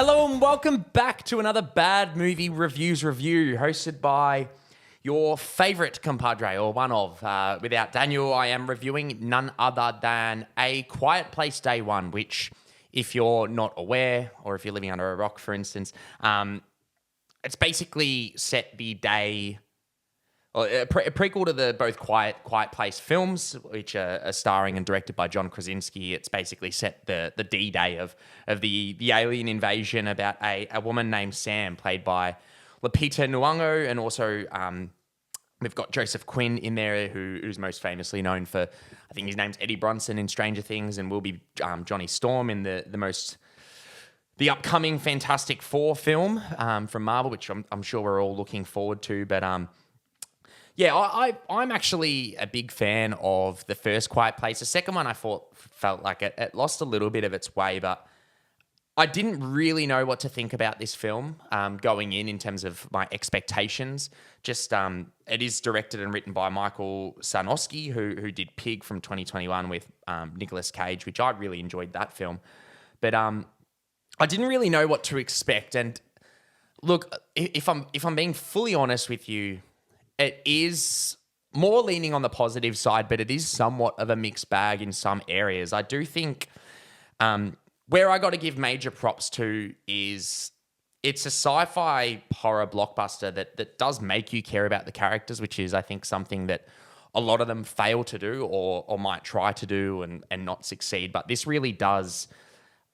Hello and welcome back to another Bad Movie Reviews review hosted by your favourite compadre, or one of. Without Daniel, I am reviewing none other than A Quiet Place Day One, which, if you're not aware, or if you're living under a rock, for instance, it's basically set the day, or a prequel to the both Quiet Place films, which are starring and directed by John Krasinski. It's basically set the D-Day of the alien invasion about a woman named Sam, played by Lupita Nyong'o, and also we've got Joseph Quinn in there, who's most famously known for, I think his name's Eddie Brunson in Stranger Things, and will be Johnny Storm in the upcoming Fantastic Four film from Marvel, which I'm sure we're all looking forward to. But yeah, I'm actually a big fan of the first Quiet Place. The second one I felt like it lost a little bit of its way, but I didn't really know what to think about this film going in terms of my expectations. Just it is directed and written by Michael Sarnoski, who did Pig from 2021 with Nicolas Cage, which I really enjoyed that film. But I didn't really know what to expect. And look, if I'm being fully honest with you, it is more leaning on the positive side, but it is somewhat of a mixed bag in some areas. I do think where I got to give major props to is it's a sci-fi horror blockbuster that does make you care about the characters, which is, I think, something that a lot of them fail to do or might try to do and not succeed. But this really does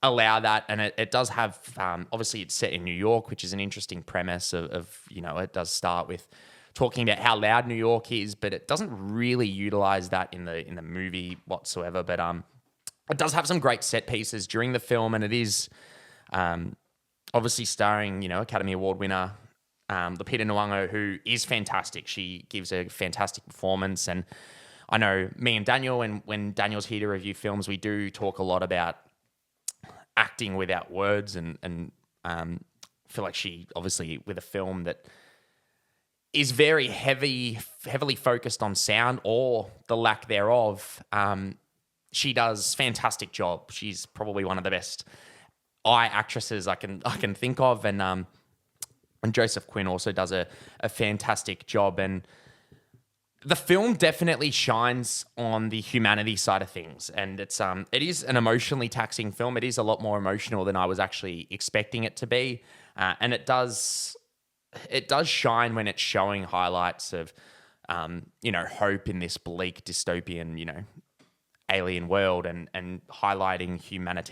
allow that, and it does have, obviously it's set in New York, which is an interesting premise of it does start with talking about how loud New York is, but it doesn't really utilize that in the movie whatsoever. But it does have some great set pieces during the film, and it is obviously starring Academy Award winner Lupita Nyong'o, who is fantastic. She gives a fantastic performance, and I know me and Daniel, and when Daniel's here to review films, we do talk a lot about acting without words, and feel like she, obviously, with a film that is very heavily focused on sound or the lack thereof, she does fantastic job. She's probably one of the best eye actresses I can think of, and Joseph Quinn also does a fantastic job. And the film definitely shines on the humanity side of things, and it is an emotionally taxing film. It is a lot more emotional than I was actually expecting it to be, and it does shine when it's showing highlights of hope in this bleak dystopian alien world, and highlighting humanity.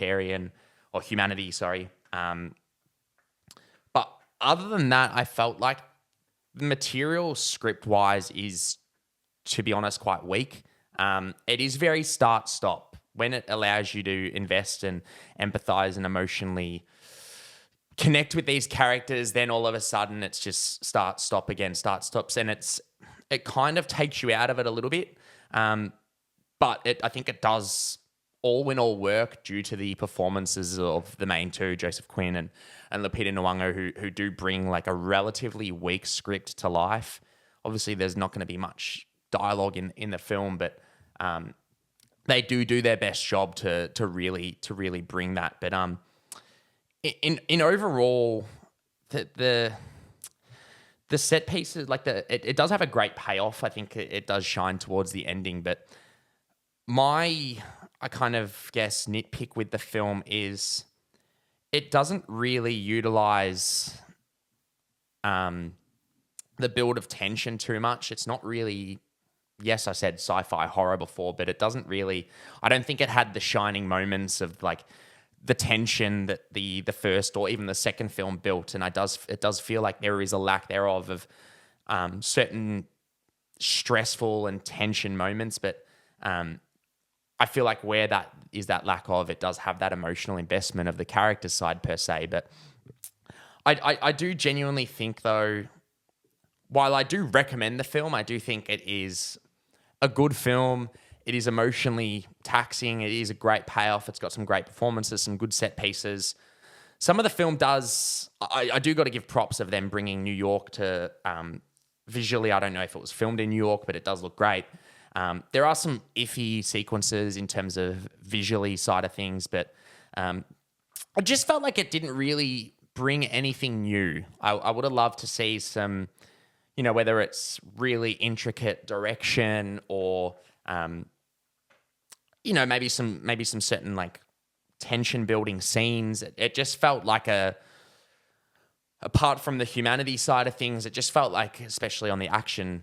But other than that, I felt like the material script wise is, to be honest, quite weak. It is very start-stop. When it allows you to invest and empathize and emotionally connect with these characters, then all of a sudden it's just start-stop again, start-stops, and it kind of takes you out of it a little bit. But I think it does all in all work due to the performances of the main two, Joseph Quinn and Lupita Nyong'o, who do bring like a relatively weak script to life. Obviously, there's not going to be much dialogue in the film, but they do their best job to really bring that. But in overall, the set pieces, like it does have a great payoff. I think it does shine towards the ending, but I kind of guess nitpick with the film is it doesn't really utilize the build of tension too much. It's not really, yes, I said sci-fi horror before, but it doesn't really, I don't think it had the shining moments of like the tension that the first or even the second film built. And it does feel like there is a lack thereof of certain stressful and tension moments, but I feel like where that is that lack of, it does have that emotional investment of the character side per se. But I do genuinely think, though, while I do recommend the film, I do think it is a good film. It is emotionally taxing. It is a great payoff. It's got some great performances, some good set pieces. Some of the film does, I do got to give props of them bringing New York to visually. I don't know if it was filmed in New York, but it does look great. There are some iffy sequences in terms of visually side of things, but I just felt like it didn't really bring anything new. I would have loved to see some, whether it's really intricate direction or, maybe some certain like tension building scenes. It just felt like apart from the humanity side of things, it just felt like, especially on the action,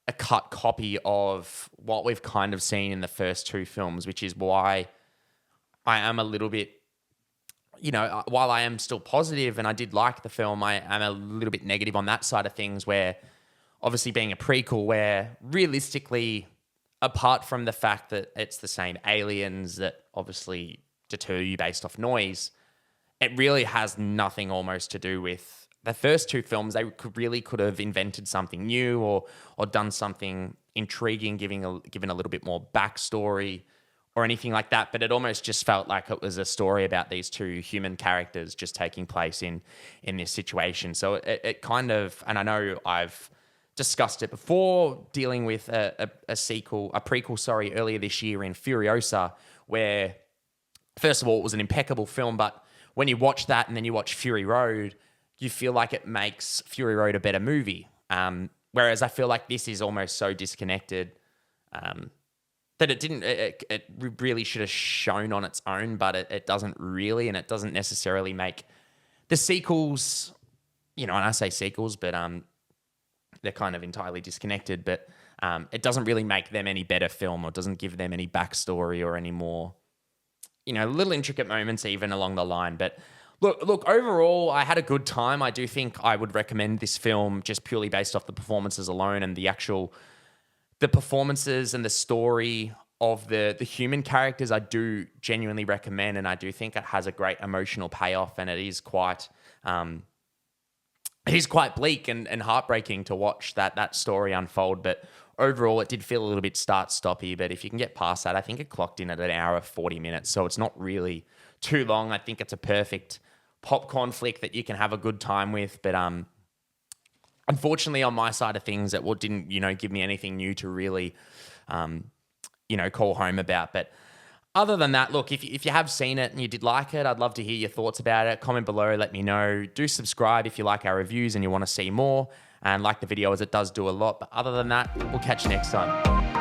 a cut copy of what we've kind of seen in the first two films, which is why I am a little bit, while I am still positive and I did like the film, I am a little bit negative on that side of things, where obviously being a prequel, where realistically, apart from the fact that it's the same aliens that obviously deter you based off noise, it really has nothing almost to do with the first two films. They could have invented something new or done something intriguing, given a little bit more backstory or anything like that. But it almost just felt like it was a story about these two human characters just taking place in this situation. So it kind of, and I know I've discussed it before, dealing with a prequel, earlier this year in Furiosa, where first of all, it was an impeccable film, but when you watch that and then you watch Fury Road, you feel like it makes Fury Road a better movie. Whereas I feel like this is almost so disconnected that it really should have shown on its own, but it doesn't really, and it doesn't necessarily make the sequels, and I say sequels, but they're kind of entirely disconnected, but it doesn't really make them any better film or doesn't give them any backstory or any more, little intricate moments even along the line. But look, overall, I had a good time. I do think I would recommend this film just purely based off the performances alone and the performances and the story of the human characters. I do genuinely recommend, and I do think it has a great emotional payoff, and it is quite bleak and heartbreaking to watch that story unfold. But overall, it did feel a little bit start-stoppy, but if you can get past that, I think it clocked in at an hour of 40 minutes, so it's not really too long. I think it's a perfect popcorn flick that you can have a good time with, but unfortunately, on my side of things, it didn't, give me anything new to really, call home about. But other than that, look, if you have seen it and you did like it, I'd love to hear your thoughts about it. Comment below, let me know. Do subscribe if you like our reviews and you want to see more, and like the video, as it does do a lot. But other than that, we'll catch you next time.